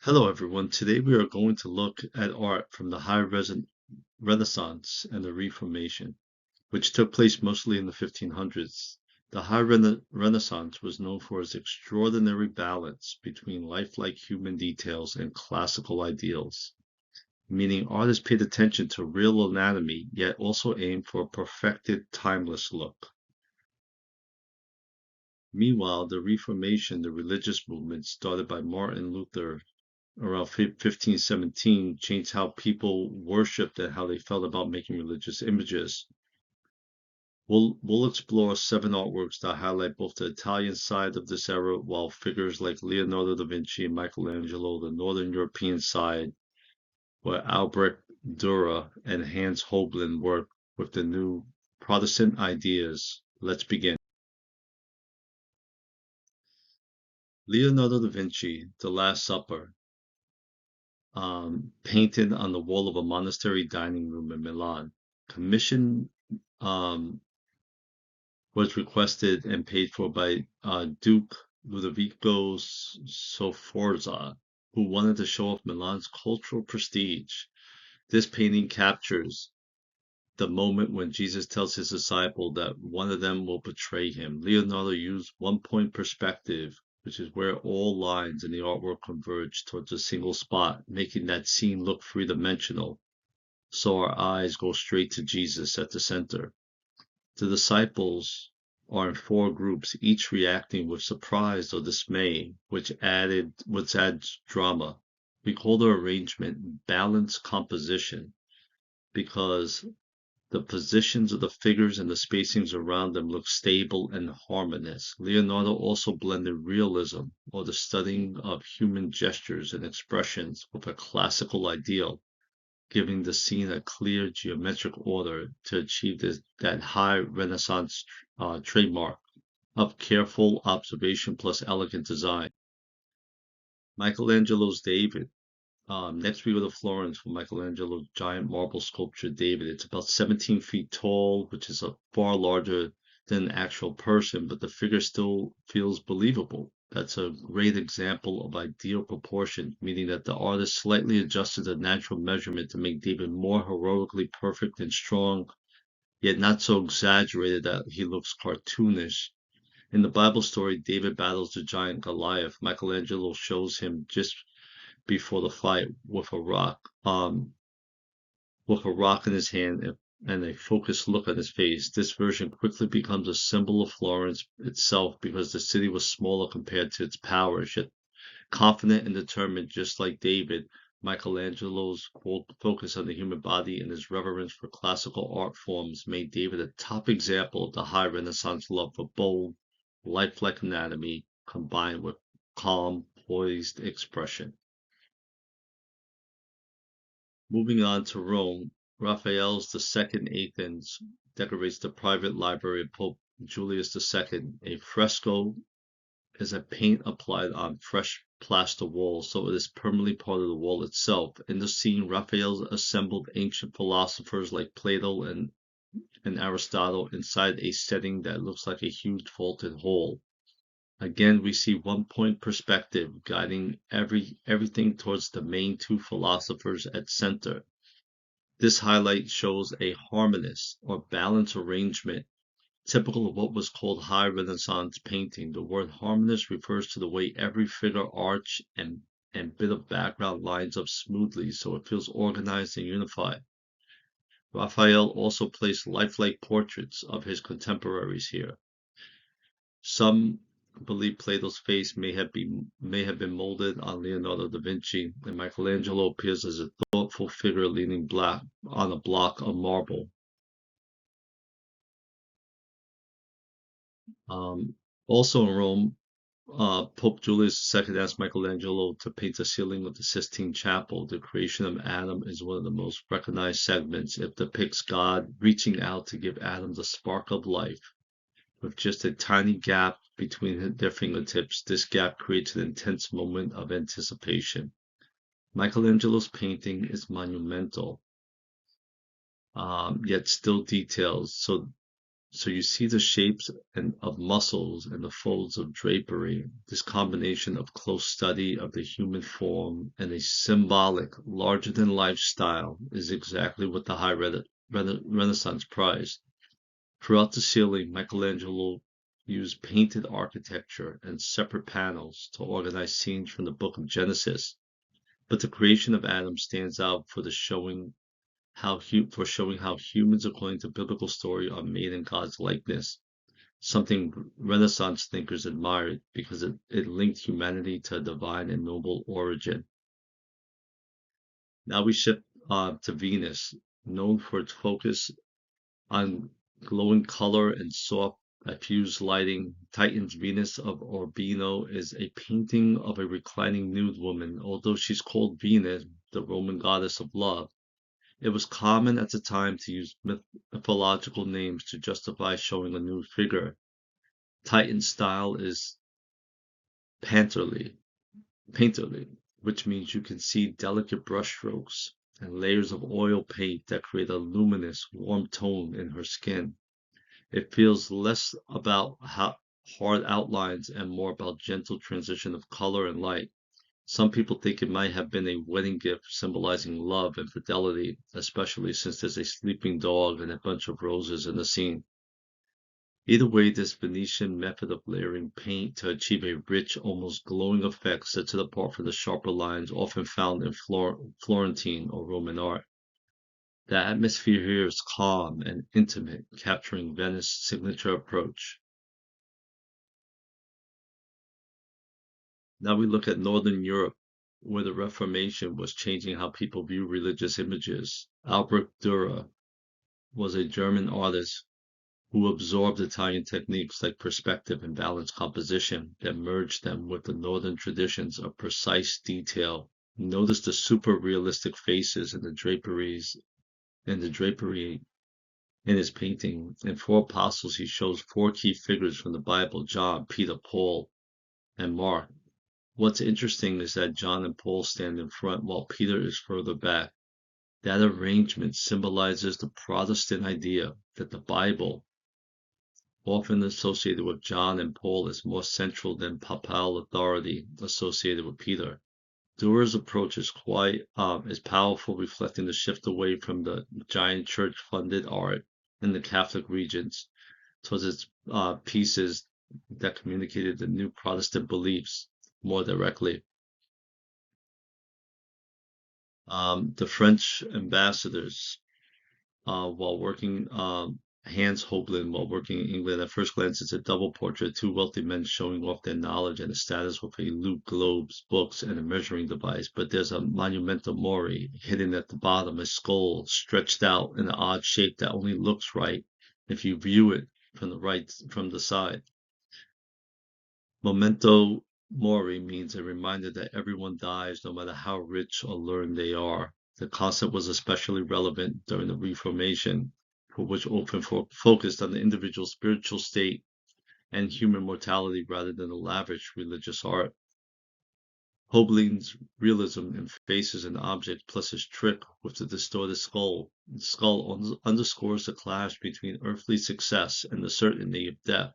Hello, everyone. Today we are going to look at art from the Renaissance and the Reformation, which took place mostly in the 1500s. The Renaissance was known for its extraordinary balance between lifelike human details and classical ideals, meaning artists paid attention to real anatomy, yet also aimed for a perfected, timeless look. Meanwhile, the Reformation, the religious movement started by Martin Luther around 1517, changed how people worshipped and how they felt about making religious images. We'll explore 7 artworks that highlight both the Italian side of this era, while figures like Leonardo da Vinci and Michelangelo, the Northern European side, where Albrecht Dürer and Hans Holbein worked with the new Protestant ideas. Let's begin. Leonardo da Vinci, The Last Supper, painted on the wall of a monastery dining room in Milan. Commission um, was requested and paid for by Duke Ludovico Sforza, who wanted to show off Milan's cultural prestige. This painting captures the moment when Jesus tells his disciple that one of them will betray him. Leonardo used one-point perspective, which is where all lines in the artwork converge towards a single spot, making that scene look three-dimensional, so our eyes go straight to Jesus at the center. The disciples are in 4 groups, each reacting with surprise or dismay, which adds drama. We call the arrangement balanced composition because the positions of the figures and the spacings around them look stable and harmonious. Leonardo also blended realism, or the studying of human gestures and expressions, with a classical ideal, giving the scene a clear geometric order to achieve that high Renaissance trademark of careful observation plus elegant design. Michelangelo's David. Next, we go to Florence for Michelangelo's giant marble sculpture David. It's about 17 feet tall, which is far larger than an actual person, but the figure still feels believable. That's a great example of ideal proportion, meaning that the artist slightly adjusted the natural measurement to make David more heroically perfect and strong, yet not so exaggerated that he looks cartoonish. In the Bible story, David battles the giant Goliath. Michelangelo shows him just before the fight with a rock in his hand and a focused look on his face. This version quickly becomes a symbol of Florence itself because the city was smaller compared to its powers, yet confident and determined, just like David. Michelangelo's focus on the human body and his reverence for classical art forms made David a top example of the high Renaissance love for bold, lifelike anatomy combined with calm, poised expression. Moving on to Rome, Raphael's The Second Athens decorates the private library of Pope Julius II. A fresco is a paint applied on fresh plaster walls, so it is permanently part of the wall itself. In the scene, Raphael assembled ancient philosophers like Plato and Aristotle inside a setting that looks like a huge vaulted hall. Again, we see one-point perspective guiding everything towards the main 2 philosophers at center. This highlight shows a harmonious or balanced arrangement, typical of what was called High Renaissance painting. The word harmonious refers to the way every figure arch and bit of background lines up smoothly so it feels organized and unified. Raphael also placed lifelike portraits of his contemporaries here. Some believe Plato's face may have been molded on Leonardo da Vinci, and Michelangelo appears as a thoughtful figure leaning black on a block of marble. Also in Rome, Pope Julius II asked Michelangelo to paint the ceiling of the Sistine Chapel. The creation of Adam is one of the most recognized segments. It depicts God reaching out to give Adam the spark of life. With just a tiny gap between their fingertips, this gap creates an intense moment of anticipation. Michelangelo's painting is monumental, yet still detailed. So So you see the shapes of muscles and the folds of drapery. This combination of close study of the human form and a symbolic, larger-than-life style is exactly what the Renaissance prized. Throughout the ceiling, Michelangelo used painted architecture and separate panels to organize scenes from the book of Genesis. But the creation of Adam stands out for showing how humans, according to biblical story, are made in God's likeness. Something Renaissance thinkers admired because it linked humanity to a divine and noble origin. Now we shift to Venus, known for its focus on glowing color and soft diffused lighting. Titan's Venus of Urbino is a painting of a reclining nude woman. Although she's called Venus, the Roman goddess of love, it was common at the time to use mythological names to justify showing a nude figure. Titan's style is painterly, which means you can see delicate brushstrokes and layers of oil paint that create a luminous, warm tone in her skin. It feels less about hard outlines and more about gentle transition of color and light. Some people think it might have been a wedding gift symbolizing love and fidelity, especially since there's a sleeping dog and a bunch of roses in the scene. Either way, this Venetian method of layering paint to achieve a rich, almost glowing effect sets it apart from the sharper lines often found in Florentine or Roman art. The atmosphere here is calm and intimate, capturing Venice's signature approach. Now we look at Northern Europe, where the Reformation was changing how people view religious images. Albrecht Dürer was a German artist who absorbed Italian techniques like perspective and balanced composition that merged them with the Northern traditions of precise detail. Notice the super realistic faces and the drapery in his painting. In Four Apostles, he shows four key figures from the Bible: John, Peter, Paul, and Mark. What's interesting is that John and Paul stand in front while Peter is further back. That arrangement symbolizes the Protestant idea that the Bible, often associated with John and Paul, is more central than papal authority associated with Peter. Durer's approach is powerful, reflecting the shift away from the giant church-funded art in the Catholic regions towards its pieces that communicated the new Protestant beliefs more directly. The French ambassadors, while working, Hans Hoblin, while working in England, at first glance, it's a double portrait, two wealthy men showing off their knowledge and status with a loop, globes, books, and a measuring device. But there's a monumental mori hidden at the bottom, a skull stretched out in an odd shape that only looks right if you view it from the side. Memento mori means a reminder that everyone dies, no matter how rich or learned they are. The concept was especially relevant during the Reformation, for which often focused on the individual's spiritual state and human mortality rather than the lavish religious art. Hoblin's realism in faces and objects, plus his trick with the distorted skull underscores the clash between earthly success and the certainty of death.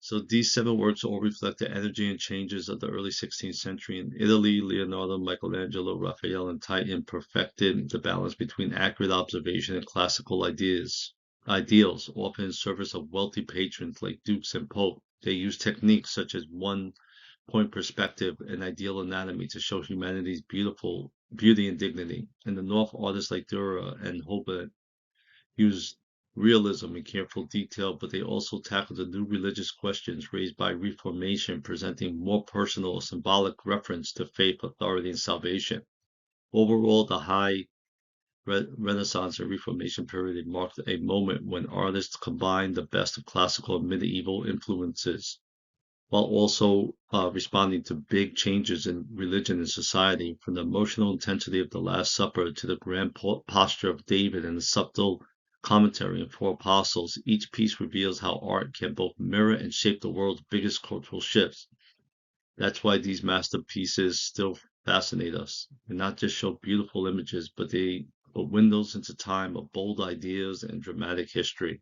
So these seven works all reflect the energy and changes of the early 16th century in Italy. Leonardo, Michelangelo, Raphael, and Titan perfected the balance between accurate observation and classical ideals, often in service of wealthy patrons like dukes and popes. They used techniques such as one-point perspective and ideal anatomy to show humanity's beauty and dignity. In the North, artists like Dürer and Holbein used realism and careful detail, but they also tackled the new religious questions raised by Reformation, presenting more personal, symbolic reference to faith, authority, and salvation. Overall, the high Renaissance and Reformation period marked a moment when artists combined the best of classical and medieval influences while also responding to big changes in religion and society, from the emotional intensity of the Last Supper to the grand posture of David and the subtle commentary in Four Apostles. Each piece reveals how art can both mirror and shape the world's biggest cultural shifts. That's why these masterpieces still fascinate us. They not just show beautiful images, but they but windows into time of bold ideas and dramatic history.